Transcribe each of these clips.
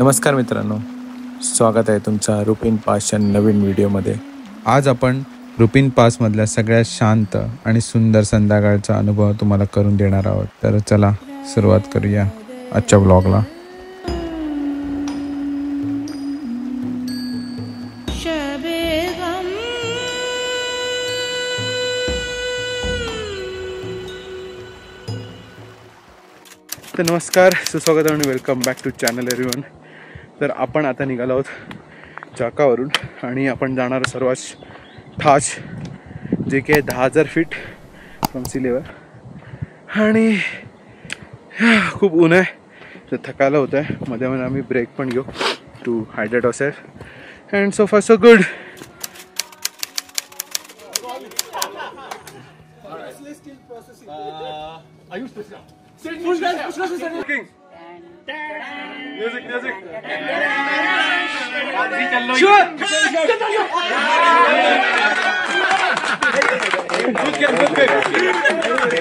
नमस्कार मित्रांनो, स्वागत आहे तुमचा रुपिन पासच्या नवीन व्हिडिओमध्ये। आज आपण रुपिन पासमधल्या सगळ्यात शांत आणि सुंदर संध्याकाळचा अनुभव तुम्हाला करून देणार आहोत। तर चला सुरुवात करूया आजच्या व्लॉगला। तर नमस्कार, सुस्वागत आणि welcome back to channel everyone. तर आपण आता निघालो आहोत चाकावरून आणि आपण जाणार सर्वात ठाच जे की 10,000 फीट फ्रॉम सी लेवल। आणि खूप ऊन आहे तर थकायला होतं आहे। मध्ये मध्ये आम्ही ब्रेक पण घेऊ to hydrate ourselves and so far so good.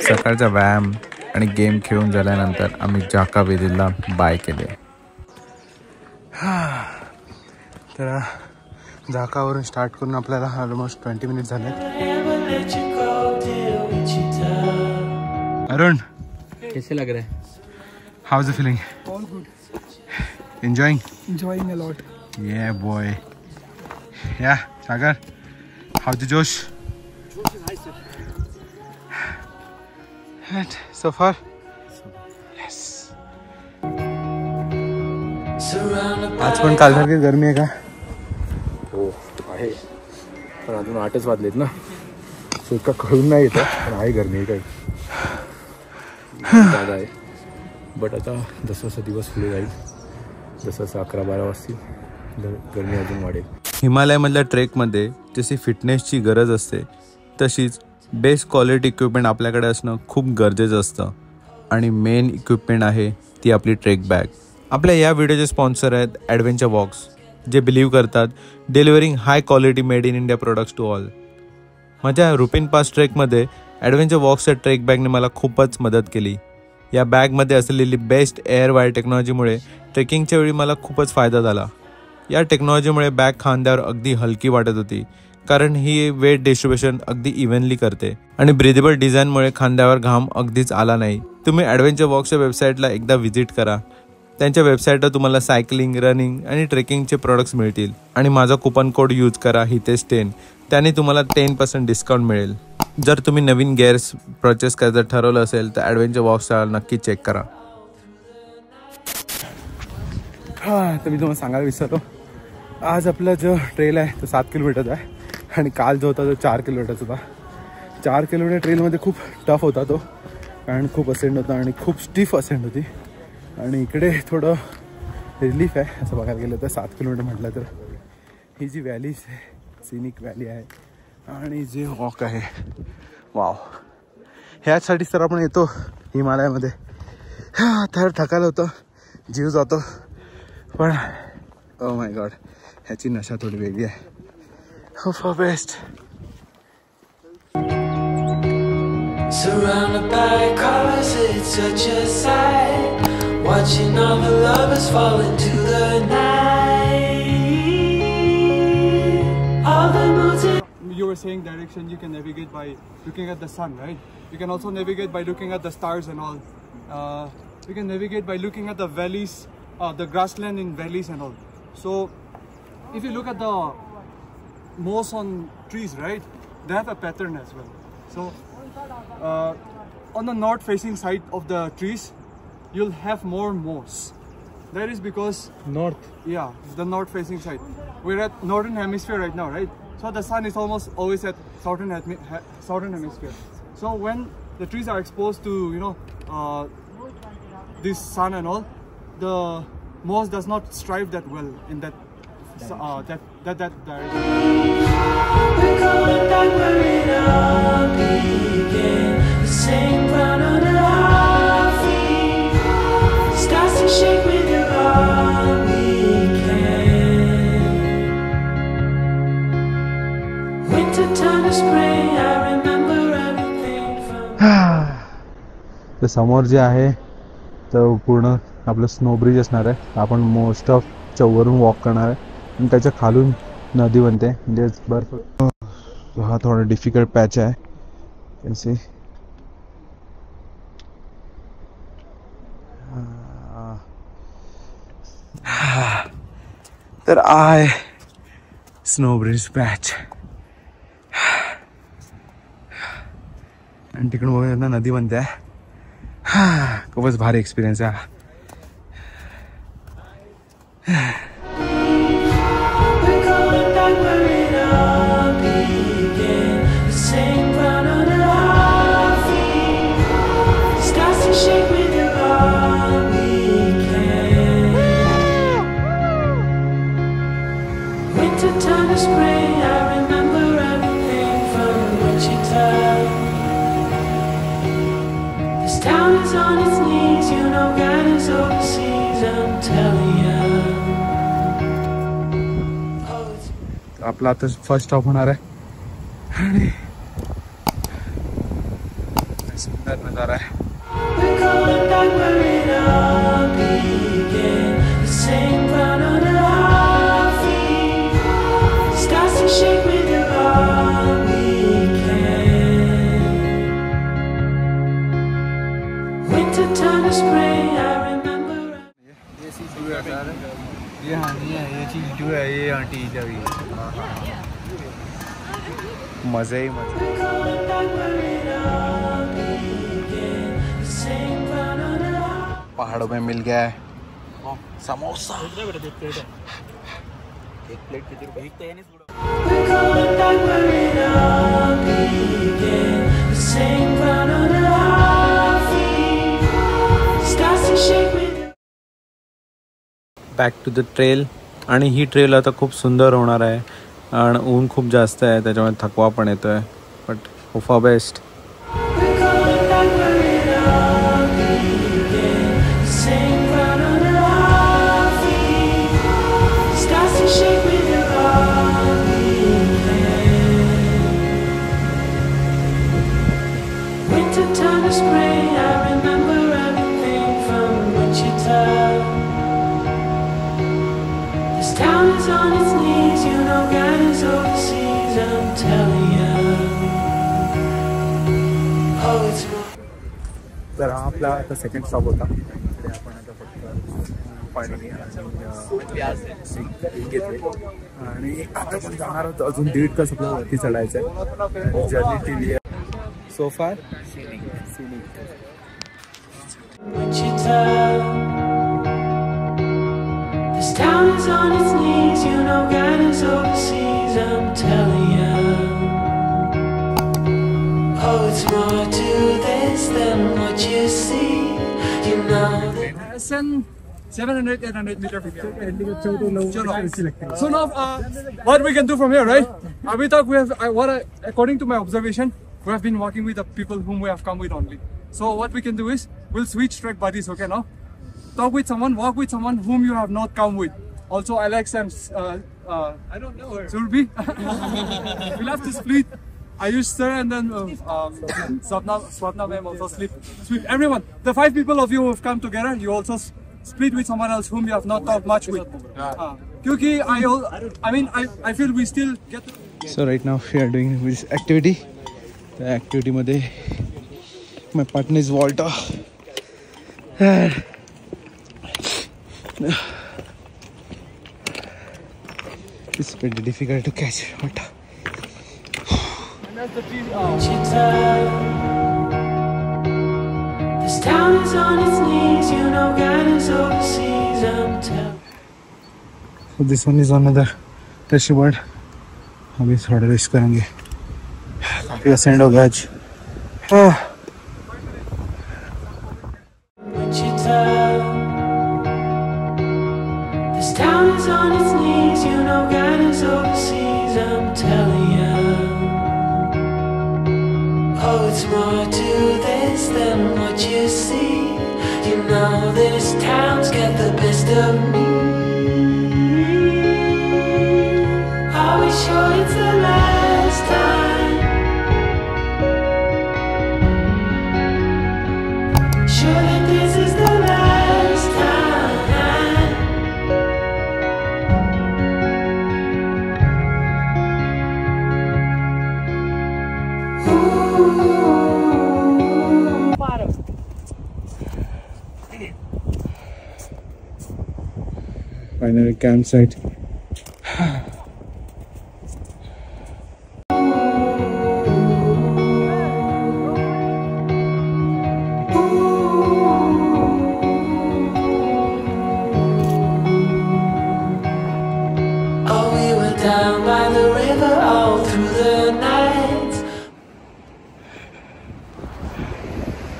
सकाळचा व्यायाम आणि गेम खेळून झाल्यानंतर आम्ही जाका वेदीला बाय केले। तर जाकावरून स्टार्ट करून आपल्याला ऑलमोस्ट 20 मिनिट झाले। अरुण, कैसे लग रहा है? How is the feeling? All good. Enjoying a lot. Yeah boy. Yeah, Sagar, how's the Josh? Josh is nice, sir. And so far? Yes. आज पण कालसारखी गरमी आहे का? हो आहे, पण अजून 8च वाजलेत ना, सो इतका कळून नाही येतं, पण आहे गरमी काही जागा आहे। बट आता जसं जसं दिवस पुढे जाईल, जसं 11-12 वाजतील, गरमी अजून वाढेल। हिमालयामधल्या ट्रेकमध्ये जशी फिटनेसची गरज असते तशीच बेस्ट क्वालिटी इक्विपमेंट आपल्याकडे असणं खूप गरजेचं असतं। आणि मेन इक्विपमेंट आहे ती आपली ट्रेक बॅग। आपल्या या व्हिडिओचे स्पॉन्सर आहेत ॲडव्हेंचर वॉक्स, जे बिलीव्ह करतात delivering high quality made in India products to all. माझ्या रुपिन पास ट्रेकमध्ये ॲडव्हेंचर वॉक्सच्या ट्रेक बॅगने मला खूपच मदत केली। या बॅगमध्ये असलेली बेस्ट एअर वायर टेक्नॉलॉजीमुळे ट्रेकिंगच्या वेळी मला खूपच फायदा झाला। या टेक्नॉलॉजीमुळे बॅग खांद्यावर अगदी हलकी वाटत होती, कारण ही वेट डिस्ट्रीब्युशन अगदी इव्हनली करते आणि ब्रिदेबल डिझाईनमुळे खांद्यावर घाम अगदीच आला नाही। तुम्ही ॲडव्हेंचर वॉक्सच्या वेबसाईटला एकदा व्हिजिट करा। त्यांच्या वेबसाईटवर तुम्हाला सायकलिंग, रनिंग आणि ट्रेकिंगचे प्रोडक्ट्स मिळतील। आणि माझा कुपन कोड यूज करा हितेश10, त्याने तुम्हाला 10% डिस्काउंट मिळेल। जर तुम्ही नवीन गेअर्स परचेस करायचं ठरवलं असेल तर ॲडव्हेंचर वॉक्सला नक्की चेक करा। तर मी तुम्हाला सांगायला विसरलो, आज आपला जो ट्रेल आहे तो 7 किलोमीटरचा आहे आणि काल जो होता तो 4 किलोमीटरचा होता। 4 किलोमीटर ट्रेलमध्ये खूप टफ होता तो, कारण खूप असेंड होता आणि खूप स्टिफ असेंड होती। आणि इकडे थोडं रिलीफ आहे असं बघायला गेलं तर। 7 किलोमीटर म्हटलं तर ही जी व्हॅली आहे, सिनिक व्हॅली आहे आणि जे वॉक आहे, वाव, ह्याचसाठीच तर आपण येतो हिमालयामध्ये। तर थकायला होतं, जीव जातो, पण ओ माय गॉड, ह्याची नशा थोडी वेगळी आहे। Hope for best. Surrounded by colors, it's such a sight. Watching all the lovers fall into the night. All the moods. You were saying direction you can navigate by looking at the sun, right? You can also navigate by looking at the stars and all. You can navigate by looking at the valleys, the grassland in valleys and all. So, if you look at the moss on trees, right, they have a pattern as well. So, on the north-facing side of the trees, you'll have more moss. That is because north. Yeah, the north-facing side. We're at northern hemisphere right now, right? So the sun is almost always at southern hemisphere. So when the trees are exposed to this sun and all, the moss does not strive that well in that direction. We're going back where it all began. The same ground under our feet. Starts to shake with you all we can. Winter turn to spring. I remember everything from. तर समोर जे आहे तो पूर्ण आपलं snow bridge असणार आहे. आपण most of चौवरून walk करणार आहे आणि त्याच्या खालून नदी बनते म्हणजे बर्फ. हा थोडा डिफिकल्ट पॅच आहे. कैसे तर आहे स्नो ब्रिज पॅच आणि तिकडून बघूया ना नदी बनते आहे. खूपच भारी एक्सपिरियन्स आहे. We're going back where it all began. The same ground under our feet. Starts to shake with you all weekend. Winter time to spring, I remember everything from Wichita. This town is on its knees, you know God is overseas, I'm telling ya. आपला आता first stop होणार आहे आणि सुंदर नजारा आहे. We're going back where it all began. The same ground under our feet. Starts to shake with you all weekend. Winter time to spring, I remember. ये हाँ नहीं है, ये चीज़ जो है ये आंटी जब मजा ही मजा. We're going back where it all began. The same ground under our. पहाड़ों में मिल गया है samosa. We're going back where it all began. The same ground under our feet. Starts to shake with you. Back to the trail. आणि ही trail आता खूप सुंदर होणार आहे आणि ऊन खूप जास्त आहे त्याच्यामुळे थकवा पण येतोय but hope for best. We're going back where it all began. The same ground under our feet. Starts to shake with you all weekend. Winter time to spring, I remember everything from Wichita. This town is on its knees, you know God is overseas, I'm telling ya. Oh, it's more. तर हा आपला आता second stop होता. इकडे आपण आता फक्त पाणी घेतले आणि आता पण जाणार होतो. अजून 1.5 तास आपल्याला वरती चढायचं आहे. Journey TV so far Wichita. This town is on its knees, you know God is overseas, I'm telling ya. Oh, it's more to this than what you see, you know that. 700, 800 meter from here. So now, what we can do from here, right? We thought we have, according to my observation, we have been walking with the people whom we have come with only. So what we can do is, we'll switch trek buddies, okay now? Talk with someone, walk with someone whom you have not come with. Also, Alex and I don't know her. Surbi. We'll have to split. I used Sir and then Swapna ma'am also split. Everyone, the 5 people of you who have come together, you also split with someone else whom you have not talked much with. Kyunki I feel we still get to. So right now we are doing this activity. The activity मध्ये my partner is Walter. It's pretty difficult to catch Walter. Wichita. This town is on its knees, you know God is overseas, I'm telling. So this one is another fleshy bird. अभी थोड़ा rest करेंगे. काफी ascend हो गया आज. Wichita. This town is on its knees, you know God is overseas, I'm telling ya. Oh, it's more to this than what you see. You know this town's got the best of me. Are we sure it's the last time? Sure that this is the last time. Finally camp site. Oh, we were down by the river all through the night.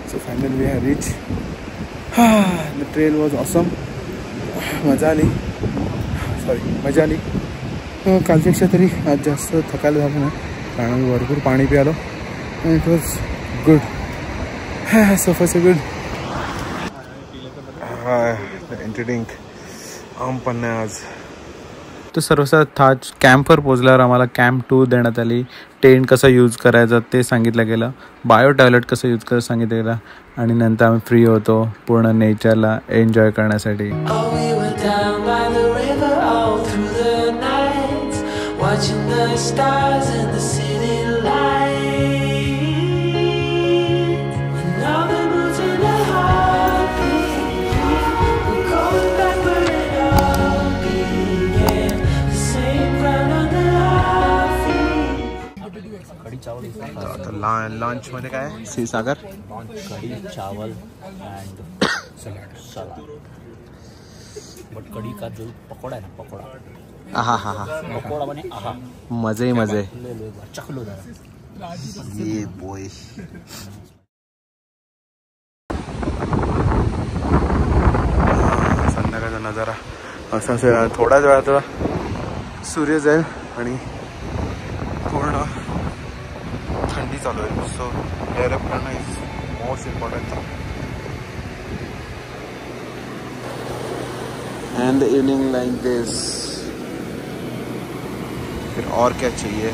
So finally we have reached. The trail was awesome. मजा आली. मजा आली. कालच्यापेक्षा तरी आज जास्त थकायला झालं नाही, कारण मी भरपूर पाणी प्यालो. It was good. So for so good. Entertaining आम पण नाही आज. तर सर्वसात आज कॅम्पवर पोचल्यावर आम्हाला कॅम्प 2 देण्यात आली. टेंट कसं यूज करायचं ते सांगितलं गेलं, बायो टॉयलेट कसं यूज करायचं सांगितलं गेलं, आणि नंतर आम्ही फ्री होतो पूर्ण नेचरला एन्जॉय करण्यासाठी. Oh, we were down by the river all through the night, watching the stars and the city light. And now the moon's in a heartbeat. We're going back where it all began. The same ground under our feet. आता lunch मध्ये काय क्षीरसागर, कढ़ी चावल and salad. But कढ़ी का जो पकौड़ा है ना, पकौड़ा आहा हा हा पकौड़ा बने आहा, मजे ही मजे. ले लो एक बार, चख लो जरा. ये बॉय. संध्याकाळचा नजारा असा असेल. थोड्याच वेळात सूर्य जाईल आणि पूर्ण थंडी चालू आहे. सो हेअर अप करणं is most important thing. And the evening like this. फिर और क्या चाहिए.